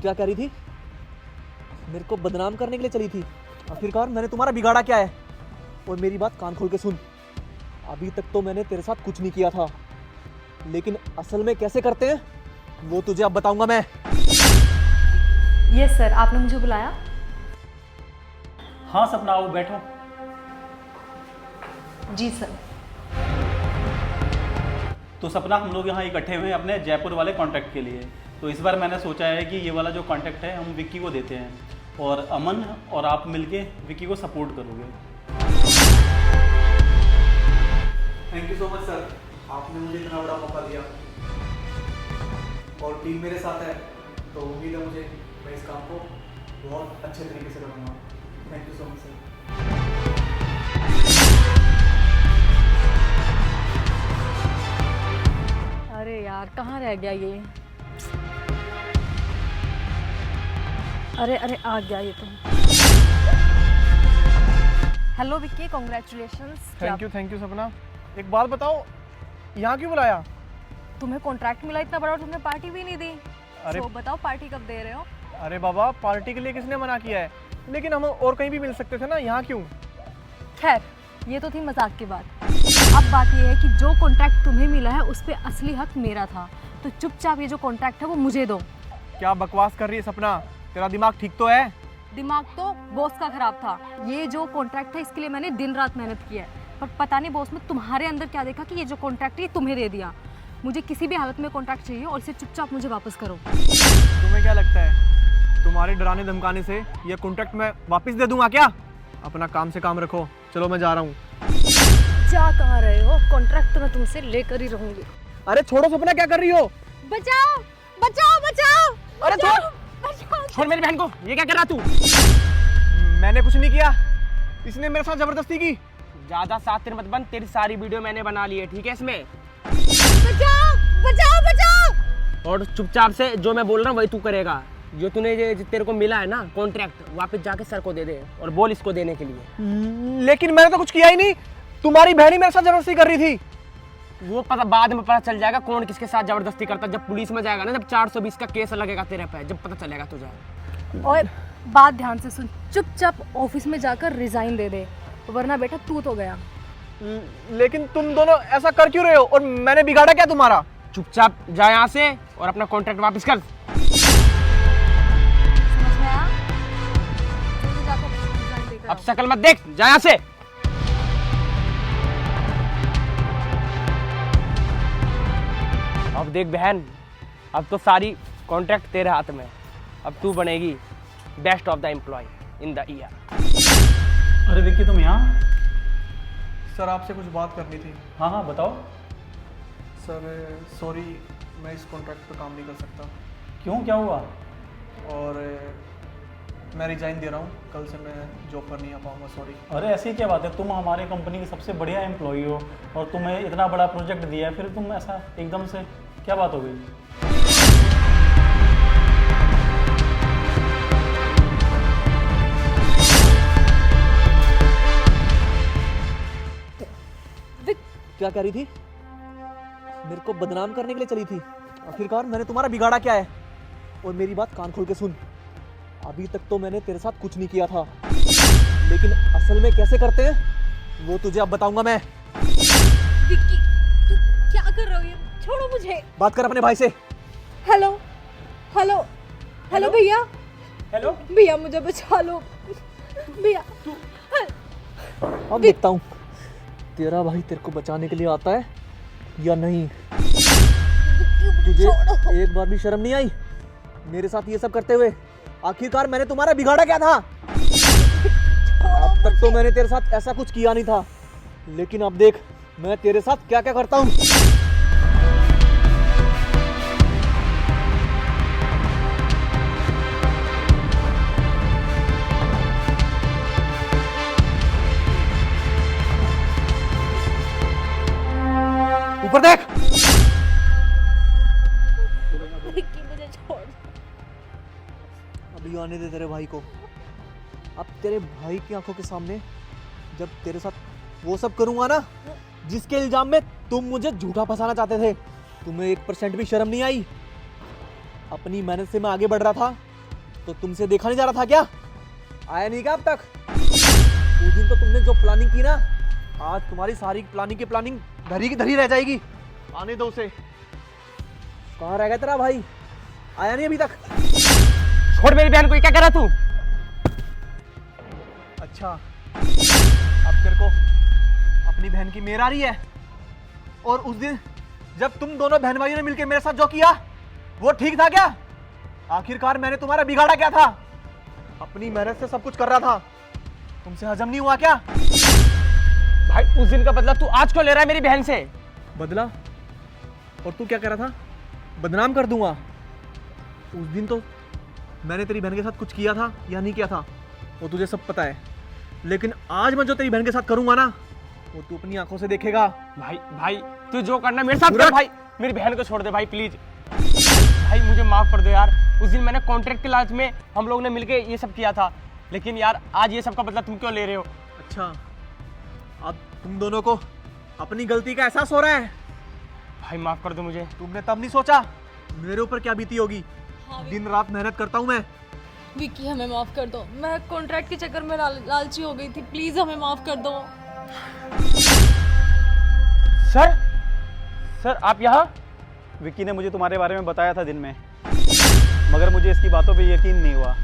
क्या कह रही थी? मेरे को बदनाम करने के लिए चली थी। आखिरकार मैंने तुम्हारा बिगाड़ा क्या है? और मेरी बात कान खोल के सुन, अभी तक तो मैंने तेरे साथ कुछ नहीं किया था, लेकिन असल में कैसे करते हैं वो तुझे अब बताऊंगा मैं। यस सर, आपने मुझे बुलाया? हाँ सपना, आओ बैठो। जी सर। तो सपना, हम लोग यहाँ इकट्ठे हुए हैं अपने जयपुर वाले कॉन्ट्रैक्ट के लिए। तो इस बार मैंने सोचा है कि ये वाला जो कॉन्ट्रैक्ट है हम विक्की को देते हैं, और अमन और आप मिलके विक्की को सपोर्ट करोगे। Thank you so much sir, आपने मुझे इतना बड़ा मौका दिया और टीम मेरे साथ है, तो उम्मीद है मुझे मैं इस काम को बहुत अच्छे तरीके से करूँगा। Thank you so much sir. अरे यार, कहाँ रह गया ये? अरे अरे, आ गया ये तो। Hello Vicky, congratulations. Thank you सपना। एक बात बताओ, यहाँ क्यों बुलाया? तुम्हें कॉन्ट्रैक्ट मिला इतना बड़ा और तुमने पार्टी भी नहीं दी। अरे तो बताओ पार्टी कब दे रहे हो? अरे बाबा, पार्टी के लिए किसने मना किया है? लेकिन हम और कहीं भी मिल सकते थे ना, यहाँ क्यों? खैर, ये तो थी मजाक की बात। अब बात ये है कि जो कॉन्ट्रैक्ट तुम्हें मिला है उस पे असली हक मेरा था, तो चुपचाप ये जो कॉन्ट्रैक्ट है वो मुझे दो। क्या बकवास कर रही है सपना? तेरा दिमाग ठीक तो है? दिमाग तो बॉस का खराब था। ये जो कॉन्ट्रैक्ट है इसके लिए मैंने दिन रात मेहनत की है, पर पता नहीं बॉस ने तुम्हारे अंदर क्या देखा कि ये जो कॉन्ट्रैक्ट है ये तुम्हें दे दिया। मुझे किसी भी हालत में कॉन्ट्रैक्ट चाहिए और इसे चुपचाप मुझे वापस करो। तुम्हें क्या लगता है तुम्हारे डराने धमकाने से ये कॉन्ट्रैक्ट मैं वापस दे दूंगा क्या? अपना काम से काम रखो, चलो मैं जा रहा हूँ। जा कहाँ रहे हो? कॉन्ट्रैक्ट तो मैं तुमसे लेकर ही रहूंगी। अरे छोड़ो सपना, क्या कर रही हो? बचाओ बचाओ बचाओ! अरे बचाओ! छोड़ मेरी बहन को। ये क्या कर रहा तू? मैंने कुछ नहीं किया, इसने मेरे साथ जबरदस्ती की। ज्यादा सातिर मत बन, तेरी सारी वीडियो मैंने बना ली है, ठीक है? इसमें बचाओ बचाओ बचाओ! और चुपचाप से जो मैं बोल रहा हूँ वही तू करेगा। जो तूने तेरे को मिला है ना कॉन्ट्रैक्ट, वापस जाके सर को दे दे और बोल इसको देने के लिए। लेकिन मैंने तो कुछ किया ही नहीं, तुम्हारी बहन ही मेरे साथ जबरदस्ती कर रही थी। वो पता बाद में पता चल जाएगा कौन किसके साथ जबरदस्ती करता। जब पुलिस में जाएगा ना, जब 420 का केस लगेगा तेरे पे, जब पता चलेगा तुझे। और बात ध्यान से सुन, चुपचाप ऑफिस में जाकर रिजाइन दे दे, वरना बेटा तू तो गया। लेकिन तुम दोनों ऐसा कर क्यों रहे हो? और मैंने बिगाड़ा क्या तुम्हारा? चुपचाप जा यहाँ से और अपना कॉन्ट्रैक्ट वापस कर। समझ में आया? जल्दी जाकर रिजाइन देकर अब आओ। शकल मत देख, जा यहाँ से। अब देख बहन, अब तो सारी कॉन्ट्रैक्ट तेरे हाथ में। अब तू बनेगी best of the employ in the year. अरे विक्की, तुम यहाँ? सर आपसे कुछ बात करनी थी। हाँ हाँ बताओ। सर सॉरी, मैं इस कॉन्ट्रैक्ट पे काम नहीं कर सकता। क्यों, क्या हुआ? और मैं रिजाइन दे रहा हूँ, कल से मैं जॉब पर नहीं आ पाऊँगा, सॉरी। अरे ऐसी क्या बात है, तुम हमारे कंपनी की सबसे बढ़िया एम्प्लॉई हो और तुम्हें इतना बड़ा प्रोजेक्ट दिया है, फिर तुम ऐसा एकदम से क्या बात हो गई? क्या कह रही थी? मेरे को बदनाम करने के लिए चली थी। आखिरकार मैंने तुम्हारा बिगाड़ा क्या है? और मेरी बात कान खोल के सुन, अभी तक तो मैंने तेरे साथ कुछ नहीं किया था, लेकिन असल में कैसे करते हैं वो तुझे अब बताऊंगा मैं। विक्की, तू क्या कर रहे हो? ये छोड़ो मुझे। बात कर अपने भाई से। हेलो हेलो हेलो भैया, हेलो भैया मुझे बचा लो भैया। अब देखता हूँ तेरा भाई तेरे को बचाने के लिए आता है या नहीं। तुझे एक बार भी शर्म नहीं आई मेरे साथ ये सब करते हुए? आखिरकार मैंने तुम्हारा बिगाड़ा क्या था? अब तक तो मैंने तेरे साथ ऐसा कुछ किया नहीं था, लेकिन अब देख मैं तेरे साथ क्या क्या करता हूँ। ऊपर देख। विक्की मुझे छोड़। अभी आने दे तेरे भाई को। अब तेरे भाई की आंखों के सामने जब तेरे साथ वो सब करूंगा ना जिसके इल्जाम में तुम मुझे झूठा फंसाना चाहते थे, तुम्हें 1% भी शर्म नहीं आई? अपनी मेहनत से मैं आगे बढ़ रहा था तो तुमसे देखा नहीं जा रहा था क्या? आया नहीं क्या अब तक? उस दिन तो तुमने जो प्लानिंग की ना, आज तुम्हारी सारी प्लानिंग की प्लानिंग धरी की धरी रह जाएगी। आने दो उसे। कहाँ रह गया तेरा भाई? आया नहीं अभी तक? छोड़ मेरी बहन को, ये क्या कर रहा तू? अच्छा, अब तेरे को अपनी बहन की मेर आ रही है। और उस दिन जब तुम दोनों बहन भाइयों ने मिलकर मेरे साथ जो किया वो ठीक था क्या? आखिरकार मैंने तुम्हारा बिगाड़ा क्या था? अपनी मेहनत से सब कुछ कर रहा था, तुमसे हजम नहीं हुआ क्या? भाई उस दिन का बदला तू आज क्यों ले रहा है मेरी बहन से? बदला? और तू क्या कह रहा था? बदनाम कर दूंगा। उस दिन तो मैंने तेरी बहन के साथ कुछ किया था या नहीं किया था वो तुझे सब पता है, लेकिन आज मैं जो तेरी बहन के साथ करूंगा ना वो तू अपनी आंखों से देखेगा। भाई तू जो करना मेरे साथ कर भाई। मेरी बहन को छोड़ दे भाई प्लीज। भाई मुझे माफ कर दो यार, उस दिन मैंने कॉन्ट्रैक्ट के लालच में हम लोग ने मिलके ये सब किया था, लेकिन यार आज ये सब का बदला तुम क्यों ले रहे हो? अच्छा, अब तुम दोनों को अपनी गलती का एहसास हो रहा है? भाई माफ कर दो मुझे। तुमने तब नहीं सोचा मेरे ऊपर क्या बीती होगी? दिन रात मेहनत करता हूँ मैं। विक्की हमें माफ़ कर दो, मैं कॉन्ट्रैक्ट के चक्कर में लालची हो गई थी, प्लीज़ हमें माफ़ कर दो। सर आप यहाँ? विक्की ने मुझे तुम्हारे बारे में बताया था दिन में, मगर मुझे इसकी बातों पे यकीन नहीं हुआ।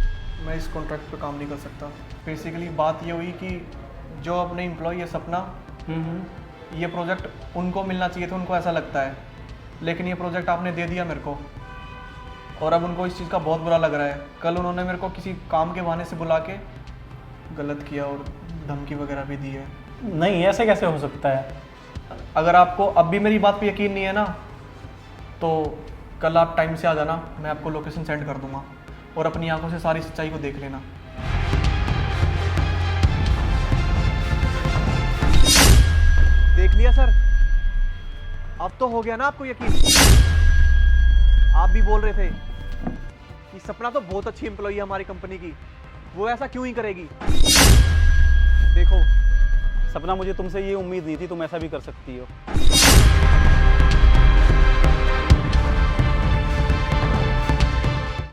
मैं इस कॉन्ट्रैक्ट पे काम नहीं कर सकता। बेसिकली बात ये हुई कि जो अपने एम्प्लॉय है सपना, ये प्रोजेक्ट उनको मिलना चाहिए था, उनको ऐसा लगता है, लेकिन ये प्रोजेक्ट आपने दे दिया मेरे को और अब उनको इस चीज़ का बहुत बुरा लग रहा है। कल उन्होंने मेरे को किसी काम के बहाने से बुला के गलत किया और धमकी वगैरह भी दी है। नहीं, ऐसे कैसे हो सकता है? अगर आपको अब भी मेरी बात पे यकीन नहीं है ना, तो कल आप टाइम से आ जाना, मैं आपको लोकेशन सेंड कर दूंगा और अपनी आंखों से सारी सच्चाई को देख लेना। देख लिया सर, अब तो हो गया ना आपको यकीन? आप भी बोल रहे थे कि सपना तो बहुत अच्छी एम्प्लॉई है हमारी कंपनी की, वो ऐसा क्यों ही करेगी? देखो सपना, मुझे तुमसे ये उम्मीद नहीं थी तुम ऐसा भी कर सकती हो।